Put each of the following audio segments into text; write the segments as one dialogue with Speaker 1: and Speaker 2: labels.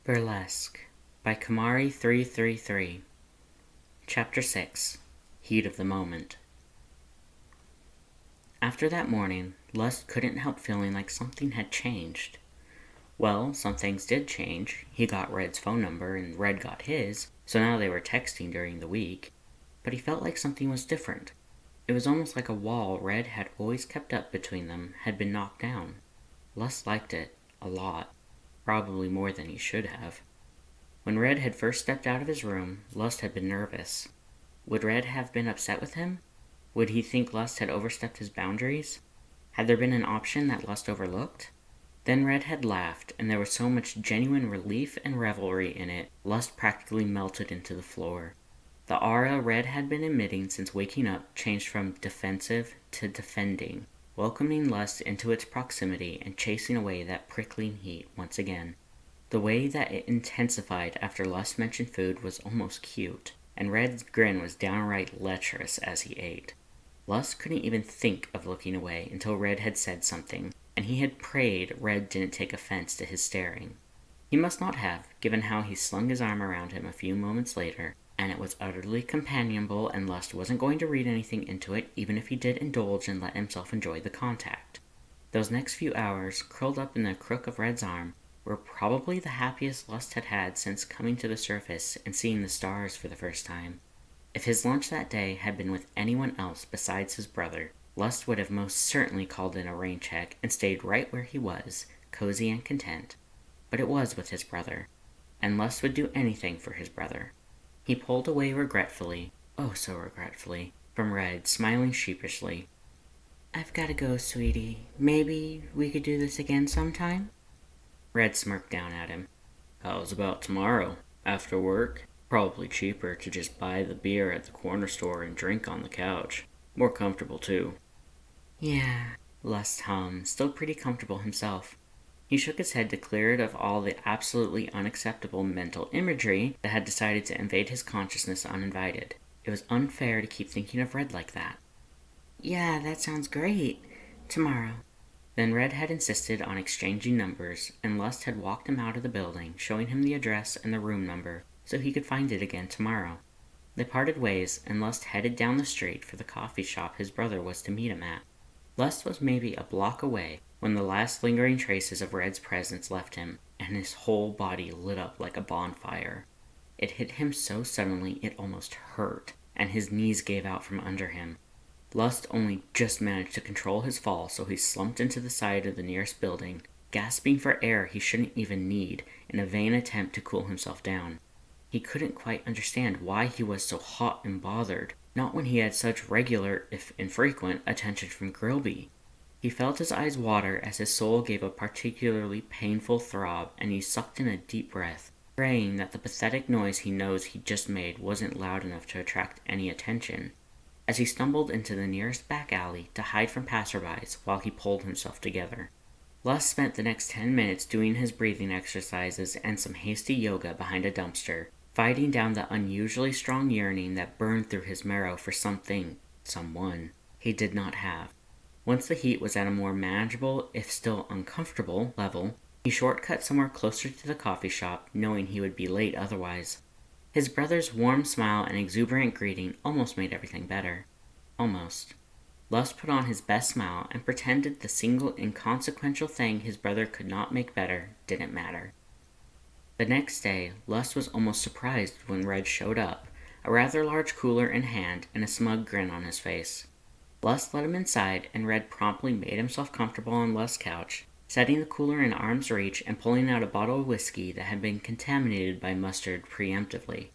Speaker 1: Burlesque by Kamari333. Chapter 6. Heat of the Moment. After that morning, Lust couldn't help feeling like something had changed. Well, some things did change. He got Red's phone number and Red got his, so now they were texting during the week. But he felt like something was different. It was almost like a wall Red had always kept up between them had been knocked down. Lust liked it, a lot. Probably more than he should have. When Red had first stepped out of his room, Lust had been nervous. Would Red have been upset with him? Would he think Lust had overstepped his boundaries? Had there been an option that Lust overlooked? Then Red had laughed, and there was so much genuine relief and revelry in it, Lust practically melted into the floor. The aura Red had been emitting since waking up changed from defensive to defending, welcoming Lust into its proximity and chasing away that prickling heat once again. The way that it intensified after Lust mentioned food was almost cute, and Red's grin was downright lecherous as he ate. Lust couldn't even think of looking away until Red had said something, and he had prayed Red didn't take offense to his staring. He must not have, given how he slung his arm around him a few moments later, and it was utterly companionable and Lust wasn't going to read anything into it even if he did indulge and let himself enjoy the contact. Those next few hours, curled up in the crook of Red's arm, were probably the happiest Lust had had since coming to the surface and seeing the stars for the first time. If his lunch that day had been with anyone else besides his brother, Lust would have most certainly called in a rain check and stayed right where he was, cozy and content. But it was with his brother, and Lust would do anything for his brother. He pulled away regretfully, oh so regretfully, from Red, smiling sheepishly. "I've gotta go, sweetie. Maybe we could do this again sometime?" Red smirked down at him. "How's about tomorrow? After work? Probably cheaper to just buy the beer at the corner store and drink on the couch. More comfortable, too." "Yeah," Lust hummed, still pretty comfortable himself. He shook his head to clear it of all the absolutely unacceptable mental imagery that had decided to invade his consciousness uninvited. It was unfair to keep thinking of Red like that. "Yeah, that sounds great. Tomorrow." Then Red had insisted on exchanging numbers, and Lust had walked him out of the building, showing him the address and the room number, so he could find it again tomorrow. They parted ways, and Lust headed down the street for the coffee shop his brother was to meet him at. Lust was maybe a block away when the last lingering traces of Red's presence left him, and his whole body lit up like a bonfire. It hit him so suddenly it almost hurt, and his knees gave out from under him. Lust only just managed to control his fall, so he slumped into the side of the nearest building, gasping for air he shouldn't even need, in a vain attempt to cool himself down. He couldn't quite understand why he was so hot and bothered, not when he had such regular, if infrequent, attention from Grilby. He felt his eyes water as his soul gave a particularly painful throb, and he sucked in a deep breath, praying that the pathetic noise he knows he just made wasn't loud enough to attract any attention. As he stumbled into the nearest back alley to hide from passerbys while he pulled himself together. Lust spent the next 10 minutes doing his breathing exercises and some hasty yoga behind a dumpster, fighting down the unusually strong yearning that burned through his marrow for something, someone, he did not have. Once the heat was at a more manageable, if still uncomfortable, level, he shortcut somewhere closer to the coffee shop, knowing he would be late otherwise. His brother's warm smile and exuberant greeting almost made everything better. Almost. Lust put on his best smile and pretended the single inconsequential thing his brother could not make better didn't matter. The next day, Lust was almost surprised when Red showed up, a rather large cooler in hand and a smug grin on his face. Lust let him inside, and Red promptly made himself comfortable on Lust's couch, setting the cooler in arm's reach and pulling out a bottle of whiskey that had been contaminated by mustard preemptively.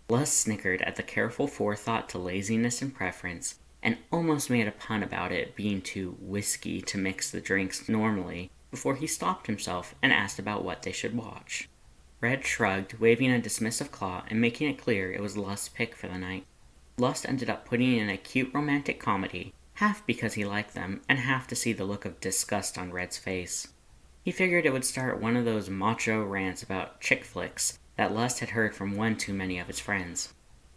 Speaker 1: Lust snickered at the careful forethought to laziness and preference, and almost made a pun about it being too whiskey to mix the drinks normally, before he stopped himself and asked about what they should watch. Red shrugged, waving a dismissive claw and making it clear it was Lust's pick for the night. Lust ended up putting in a cute romantic comedy, half because he liked them, and half to see the look of disgust on Red's face. He figured it would start one of those macho rants about chick flicks that Lust had heard from one too many of his friends.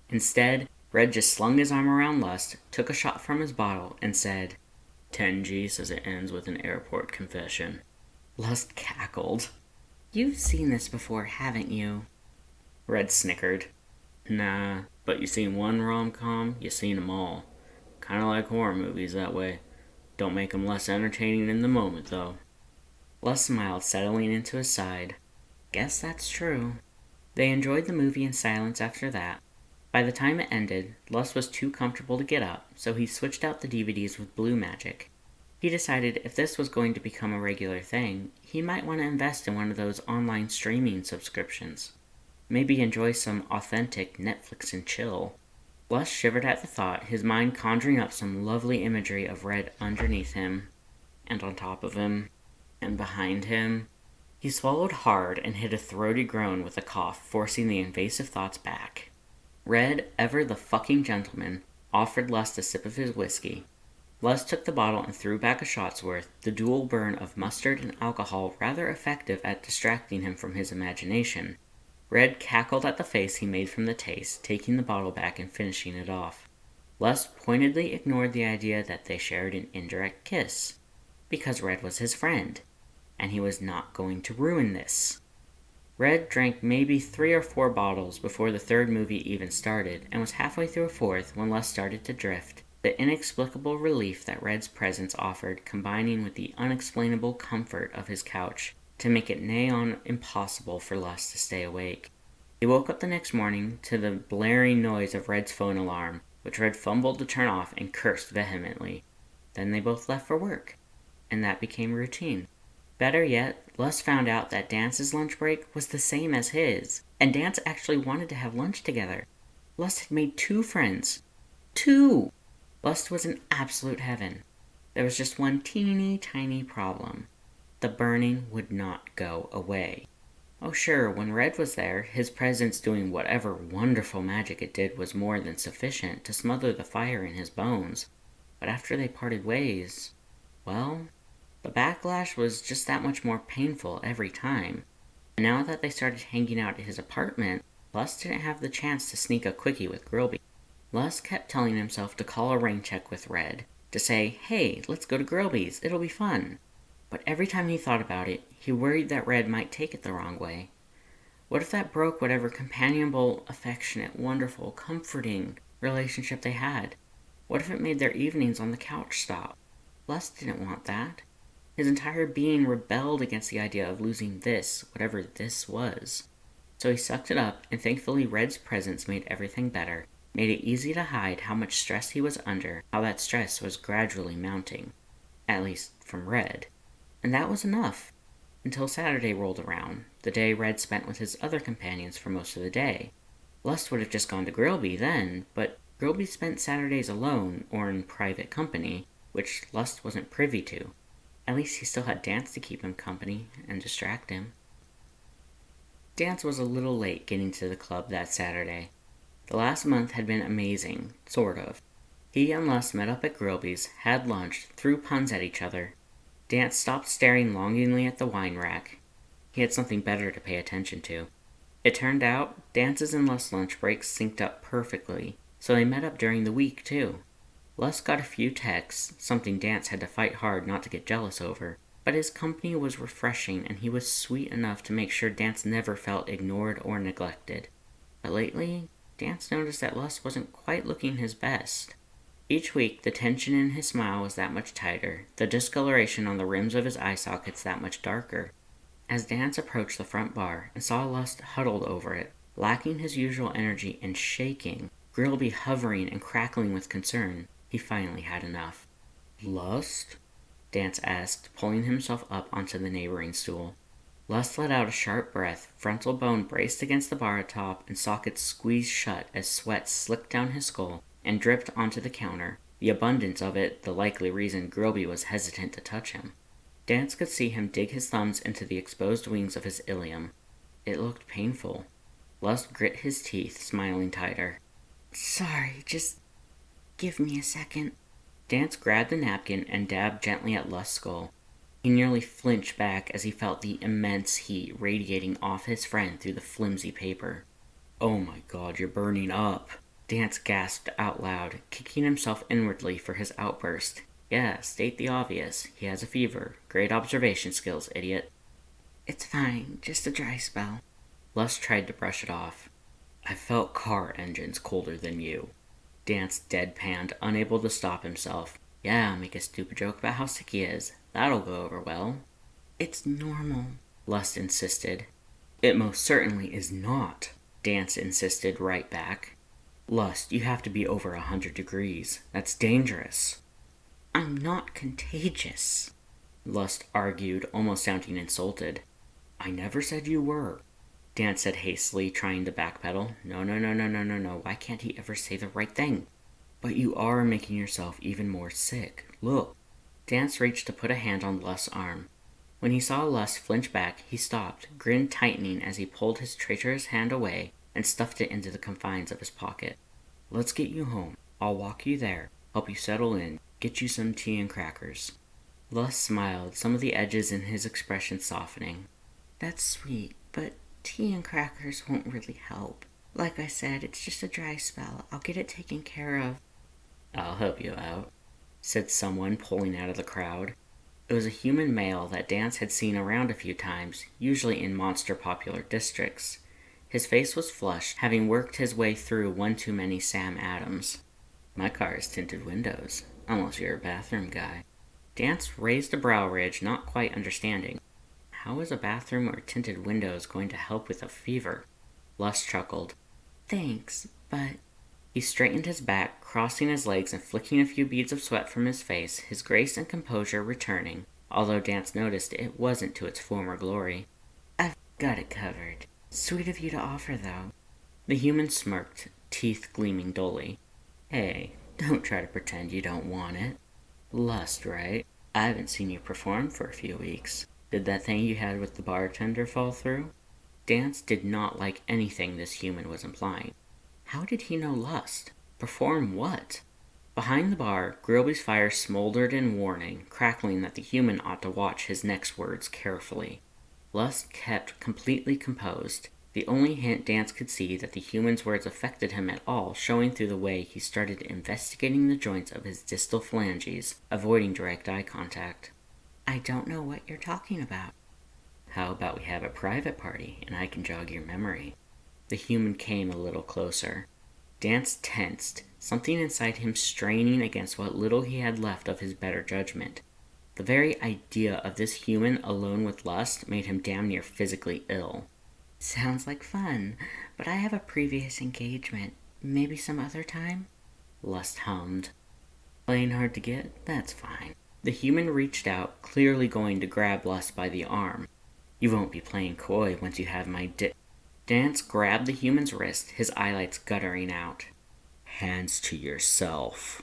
Speaker 1: Instead, Red just slung his arm around Lust, took a shot from his bottle, and said, "10G says it ends with an airport confession." Lust cackled. You've seen this before, haven't you? Red snickered. Nah, but you seen one rom-com, you seen 'em all. Kinda like horror movies that way. Don't make 'em less entertaining in the moment, though. Les smiled, settling into his side. Guess that's true. They enjoyed the movie in silence after that. By the time it ended, Les was too comfortable to get up, so he switched out the DVDs with Blue Magic. He decided if this was going to become a regular thing, he might want to invest in one of those online streaming subscriptions. Maybe enjoy some authentic Netflix and chill. Les shivered at the thought, his mind conjuring up some lovely imagery of Red underneath him, and on top of him, and behind him. He swallowed hard and hit a throaty groan with a cough, forcing the invasive thoughts back. Red, ever the fucking gentleman, offered Les a sip of his whiskey. Les took the bottle and threw back a shot's worth, the dual burn of mustard and alcohol rather effective at distracting him from his imagination. Red cackled at the face he made from the taste, taking the bottle back and finishing it off. Les pointedly ignored the idea that they shared an indirect kiss, because Red was his friend, and he was not going to ruin this. Red drank maybe 3 or 4 bottles before the third movie even started, and was halfway through a fourth when Les started to drift, the inexplicable relief that Red's presence offered combining with the unexplainable comfort of his couch to make it nigh on impossible for Les to stay awake. He woke up the next morning to the blaring noise of Red's phone alarm, which Red fumbled to turn off and cursed vehemently. Then they both left for work, and that became routine. Better yet, Les found out that Dance's lunch break was the same as his, and Dance actually wanted to have lunch together. Les had made 2 friends. 2! Les was in absolute heaven. There was just one teeny tiny problem. The burning would not go away. Oh sure, when Red was there, his presence doing whatever wonderful magic it did was more than sufficient to smother the fire in his bones. But after they parted ways, well, the backlash was just that much more painful every time. And now that they started hanging out at his apartment, Les didn't have the chance to sneak a quickie with Grilby. Les kept telling himself to call a rain check with Red, to say, hey, let's go to Grilby's, it'll be fun. But every time he thought about it, he worried that Red might take it the wrong way. What if that broke whatever companionable, affectionate, wonderful, comforting relationship they had? What if it made their evenings on the couch stop? Les didn't want that. His entire being rebelled against the idea of losing this, whatever this was. So he sucked it up, and thankfully Red's presence made everything better, made it easy to hide how much stress he was under, how that stress was gradually mounting. At least, from Red. And that was enough. Until Saturday rolled around, the day Red spent with his other companions for most of the day. Les would have just gone to Grilby then, but Grilby spent Saturdays alone, or in private company, which Les wasn't privy to. At least he still had Dance to keep him company and distract him. Dance was a little late getting to the club that Saturday. The last month had been amazing, sort of. He and Les met up at Grilby's, had lunch, threw puns at each other. Dance stopped staring longingly at the wine rack. He had something better to pay attention to. It turned out, Dance's and Les' lunch breaks synced up perfectly, so they met up during the week too. Les got a few texts, something Dance had to fight hard not to get jealous over, but his company was refreshing and he was sweet enough to make sure Dance never felt ignored or neglected. But lately, Dance noticed that Les wasn't quite looking his best. Each week, the tension in his smile was that much tighter, the discoloration on the rims of his eye sockets that much darker. As Dance approached the front bar and saw Les huddled over it, lacking his usual energy and shaking, Grilby hovering and crackling with concern, he finally had enough. Lust? Dance asked, pulling himself up onto the neighboring stool. Les let out a sharp breath, frontal bone braced against the bar atop, and sockets squeezed shut as sweat slicked down his skull and dripped onto the counter, the abundance of it the likely reason Grilby was hesitant to touch him. Dance could see him dig his thumbs into the exposed wings of his ilium. It looked painful. Les grit his teeth, smiling tighter. Sorry, just give me a second. Dance grabbed the napkin and dabbed gently at Les' skull. He nearly flinched back as he felt the immense heat radiating off his friend through the flimsy paper. Oh my god, you're burning up. Dance gasped out loud, kicking himself inwardly for his outburst. Yeah, state the obvious. He has a fever. Great observation skills, idiot. It's fine, just a dry spell. Lust tried to brush it off. I felt car engines colder than you. Dance deadpanned, unable to stop himself. Yeah, I'll make a stupid joke about how sick he is. That'll go over well. It's normal, Lust insisted. It most certainly is not, Dance insisted right back. Lust, you have to be over 100 degrees. That's dangerous. I'm not contagious, Lust argued, almost sounding insulted. I never said you were, Dance said hastily, trying to backpedal. No. Why can't he ever say the right thing? But you are making yourself even more sick. Look. Dance reached to put a hand on Lust's arm. When he saw Lust flinch back, he stopped, grin tightening as he pulled his traitorous hand away and stuffed it into the confines of his pocket. Let's get you home. I'll walk you there, help you settle in, get you some tea and crackers. Lust smiled, some of the edges in his expression softening. That's sweet, but tea and crackers won't really help. Like I said, it's just a dry spell. I'll get it taken care of. I'll help you out, said someone pulling out of the crowd. It was a human male that Dance had seen around a few times, usually in monster-popular districts. His face was flushed, having worked his way through one too many Sam Adams. My car has tinted windows, unless you're a bathroom guy. Dance raised a brow ridge, not quite understanding. How is a bathroom or tinted windows going to help with a fever? Lust chuckled. Thanks, but... He straightened his back, crossing his legs and flicking a few beads of sweat from his face, his grace and composure returning, although Dance noticed it wasn't to its former glory. I've got it covered. Sweet of you to offer, though. The human smirked, teeth gleaming dully. Hey, don't try to pretend you don't want it. Lust, right? I haven't seen you perform for a few weeks. Did that thing you had with the bartender fall through? Dance did not like anything this human was implying. How did he know Lust? Perform what? Behind the bar, Grilby's fire smoldered in warning, crackling that the human ought to watch his next words carefully. Lust kept completely composed, the only hint Dance could see that the human's words affected him at all showing through the way he started investigating the joints of his distal phalanges, avoiding direct eye contact. I don't know what you're talking about. How about we have a private party, and I can jog your memory? The human came a little closer. Dance tensed, something inside him straining against what little he had left of his better judgment. The very idea of this human alone with Lust made him damn near physically ill. Sounds like fun, but I have a previous engagement. Maybe some other time? Lust hummed. Playing hard to get? That's fine. The human reached out, clearly going to grab Lust by the arm. You won't be playing coy once you have my Dance grabbed the human's wrist, his eyelids guttering out. Hands to yourself.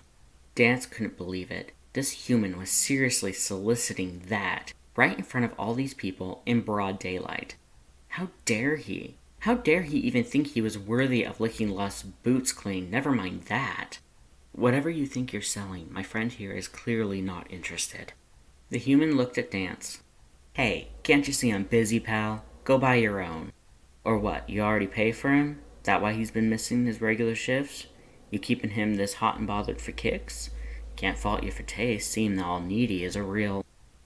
Speaker 1: Dance couldn't believe it. This human was seriously soliciting that, right in front of all these people, in broad daylight. How dare he? How dare he even think he was worthy of licking Lust's boots clean, never mind that. Whatever you think you're selling, my friend here is clearly not interested. The human looked at Dance. Hey, can't you see I'm busy, pal? Go buy your own. Or what, you already pay for him? That why he's been missing his regular shifts? You keeping him this hot and bothered for kicks? Can't fault you for taste, seeing that all needy is a real...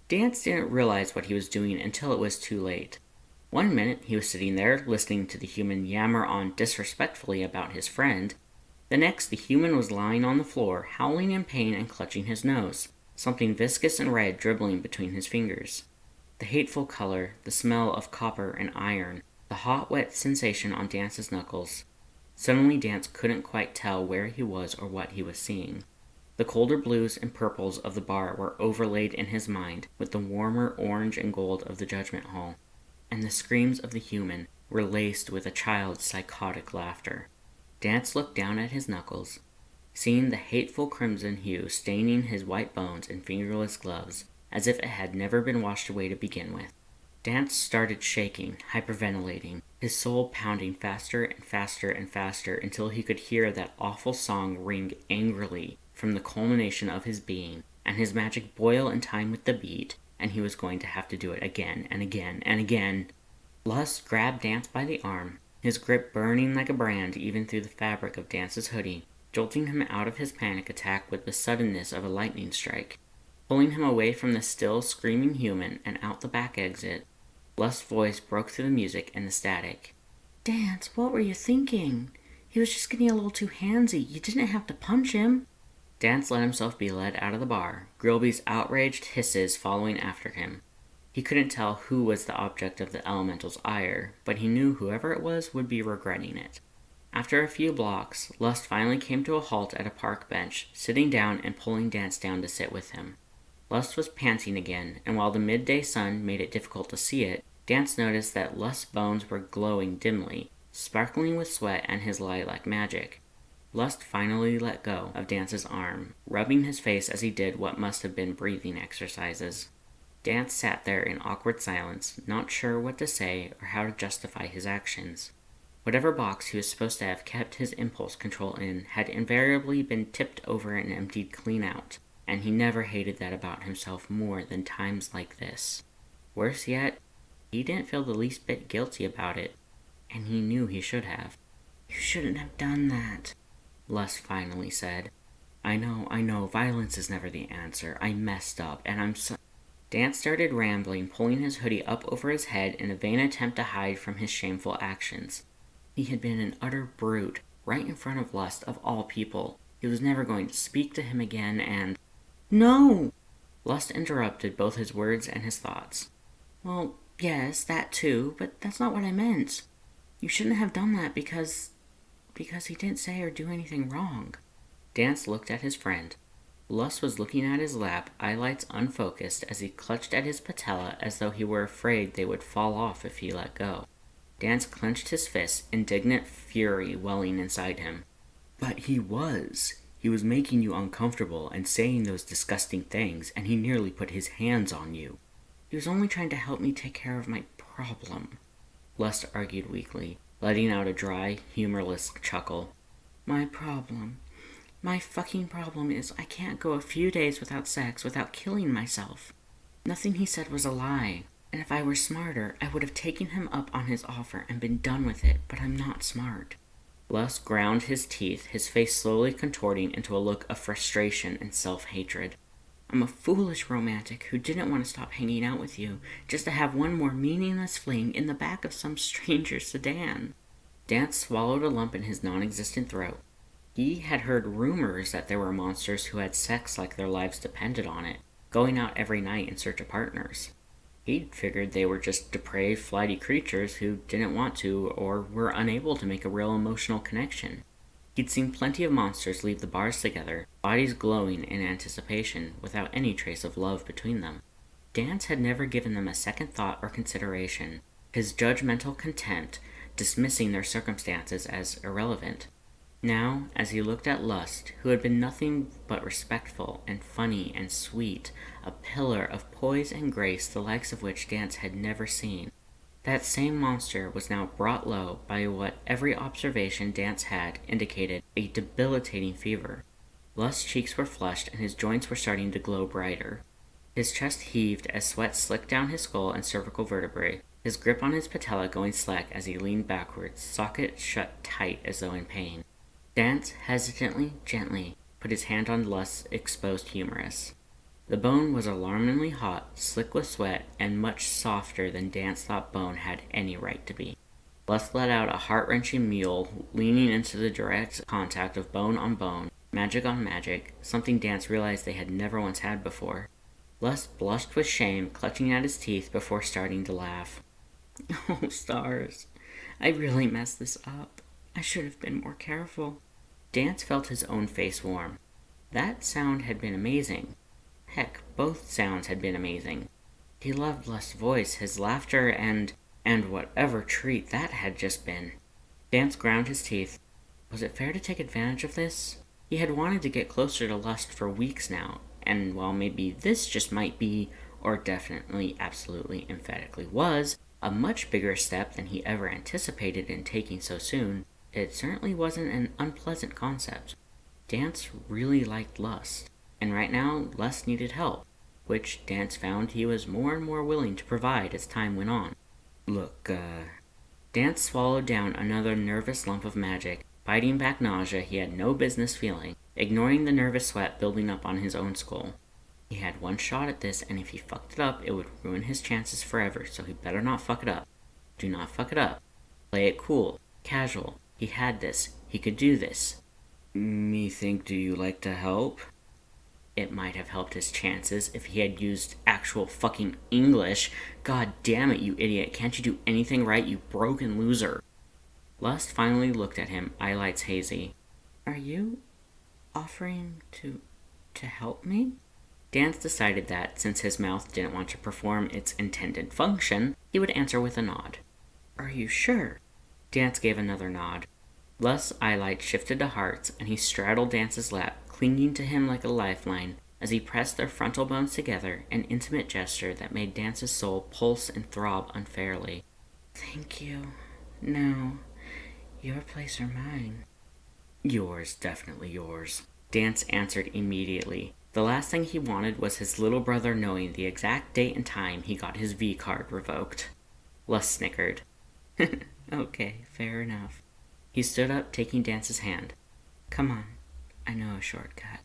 Speaker 1: Dance didn't realize what he was doing until it was too late. One minute he was sitting there, listening to the human yammer on disrespectfully about his friend. The next, the human was lying on the floor, howling in pain and clutching his nose, something viscous and red dribbling between his fingers. The hateful color, the smell of copper and iron, the hot, wet sensation on Dance's knuckles. Suddenly Dance couldn't quite tell where he was or what he was seeing. The colder blues and purples of the bar were overlaid in his mind with the warmer orange and gold of the judgment hall, and the screams of the human were laced with a child's psychotic laughter. Dance looked down at his knuckles, seeing the hateful crimson hue staining his white bones and fingerless gloves, as if it had never been washed away to begin with. Dance started shaking, hyperventilating, his soul pounding faster and faster and faster until he could hear that awful song ring angrily from the culmination of his being, and his magic boil in time with the beat, and he was going to have to do it again and again and again. Lust grabbed Dance by the arm, his grip burning like a brand even through the fabric of Dance's hoodie, jolting him out of his panic attack with the suddenness of a lightning strike. Pulling him away from the still, screaming human and out the back exit. Lust's voice broke through the music and the static. "Dance, what were you thinking? He was just getting a little too handsy. You didn't have to punch him." Dance let himself be led out of the bar, Grilby's outraged hisses following after him. He couldn't tell who was the object of the elemental's ire, but he knew whoever it was would be regretting it. After a few blocks, Lust finally came to a halt at a park bench, sitting down and pulling Dance down to sit with him. Lust was panting again, and while the midday sun made it difficult to see it, Dance noticed that Lust's bones were glowing dimly, sparkling with sweat and his lilac magic. Lust finally let go of Dance's arm, rubbing his face as he did what must have been breathing exercises. Dance sat there in awkward silence, not sure what to say or how to justify his actions. Whatever box he was supposed to have kept his impulse control in had invariably been tipped over and emptied clean out, and he never hated that about himself more than times like this. Worse yet, he didn't feel the least bit guilty about it, and he knew he should have. "You shouldn't have done that," Lust finally said. I know, violence is never the answer. I messed up, and I'm so..." Dance started rambling, pulling his hoodie up over his head in a vain attempt to hide from his shameful actions. He had been an utter brute, right in front of Lust of all people. He was never going to speak to him again, and... "No!" Lust interrupted both his words and his thoughts. "Well, yes, that too, but that's not what I meant. You shouldn't have done that because he didn't say or do anything wrong." Dance looked at his friend. Lust was looking at his lap, eyelids unfocused, as he clutched at his patella as though he were afraid they would fall off if he let go. Dance clenched his fists, indignant fury welling inside him. "But he was. He was making you uncomfortable and saying those disgusting things, and he nearly put his hands on you." "He was only trying to help me take care of my problem," Lust argued weakly, letting out a dry, humorless chuckle. "My problem. My fucking problem is I can't go a few days without sex without killing myself. Nothing he said was a lie, and if I were smarter, I would have taken him up on his offer and been done with it, but I'm not smart." Lust ground his teeth, his face slowly contorting into a look of frustration and self-hatred. "I'm a foolish romantic who didn't want to stop hanging out with you, just to have one more meaningless fling in the back of some stranger's sedan." Dance swallowed a lump in his non-existent throat. He had heard rumors that there were monsters who had sex like their lives depended on it, going out every night in search of partners. He'd figured they were just depraved, flighty creatures who didn't want to or were unable to make a real emotional connection. He'd seen plenty of monsters leave the bars together, bodies glowing in anticipation, without any trace of love between them. Dance had never given them a second thought or consideration, his judgmental contempt dismissing their circumstances as irrelevant. Now, as he looked at Lust, who had been nothing but respectful and funny and sweet, a pillar of poise and grace the likes of which Dance had never seen, that same monster was now brought low by what every observation Dance had indicated a debilitating fever. Lust's cheeks were flushed and his joints were starting to glow brighter. His chest heaved as sweat slicked down his skull and cervical vertebrae, his grip on his patella going slack as he leaned backwards, socket shut tight as though in pain. Dance hesitantly, gently, put his hand on Lust's exposed humerus. The bone was alarmingly hot, slick with sweat, and much softer than Dance thought bone had any right to be. Lust let out a heart-wrenching mewl, leaning into the direct contact of bone on bone, magic on magic, something Dance realized they had never once had before. Lust blushed with shame, clutching at his teeth before starting to laugh. "Oh, stars. I really messed this up. I should have been more careful." Dance felt his own face warm. That sound had been amazing. Heck, both sounds had been amazing. He loved Lust's voice, his laughter, and whatever treat that had just been. Dance ground his teeth. Was it fair to take advantage of this? He had wanted to get closer to Lust for weeks now, and while maybe this just might be, or definitely, absolutely, emphatically was, a much bigger step than he ever anticipated in taking so soon, it certainly wasn't an unpleasant concept. Dance really liked Lust, and right now Lust needed help, which Dance found he was more and more willing to provide as time went on. Look, Dance swallowed down another nervous lump of magic, fighting back nausea he had no business feeling, ignoring the nervous sweat building up on his own skull. He had one shot at this, and if he fucked it up, it would ruin his chances forever, so he better not fuck it up. Do not fuck it up. Play it cool, casual. He had this. He could do this. Me think, do you like to help? It might have helped his chances if he had used actual fucking English. God damn it, you idiot. Can't you do anything right, you broken loser? Lust finally looked at him, eyelids hazy. Are you offering to help me? Dance decided that, since his mouth didn't want to perform its intended function, he would answer with a nod. Are you sure? Dance gave another nod. Lust's eyelight shifted to Heart's, and he straddled Dance's lap, clinging to him like a lifeline, as he pressed their frontal bones together, an intimate gesture that made Dance's soul pulse and throb unfairly. Thank you. No, your place or mine? Yours, definitely yours. Dance answered immediately. The last thing he wanted was his little brother knowing the exact date and time he got his V card revoked. Lust snickered. Okay, fair enough. He stood up, taking Dance's hand. Come on, I know a shortcut.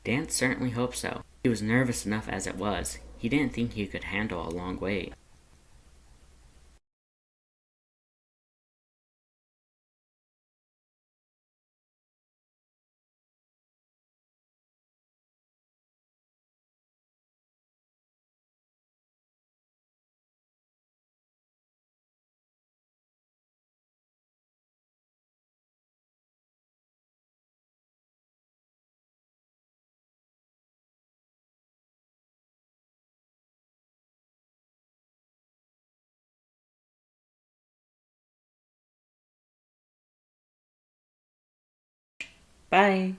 Speaker 1: Dance certainly hoped so. He was nervous enough as it was. He didn't think he could handle a long wait. Bye!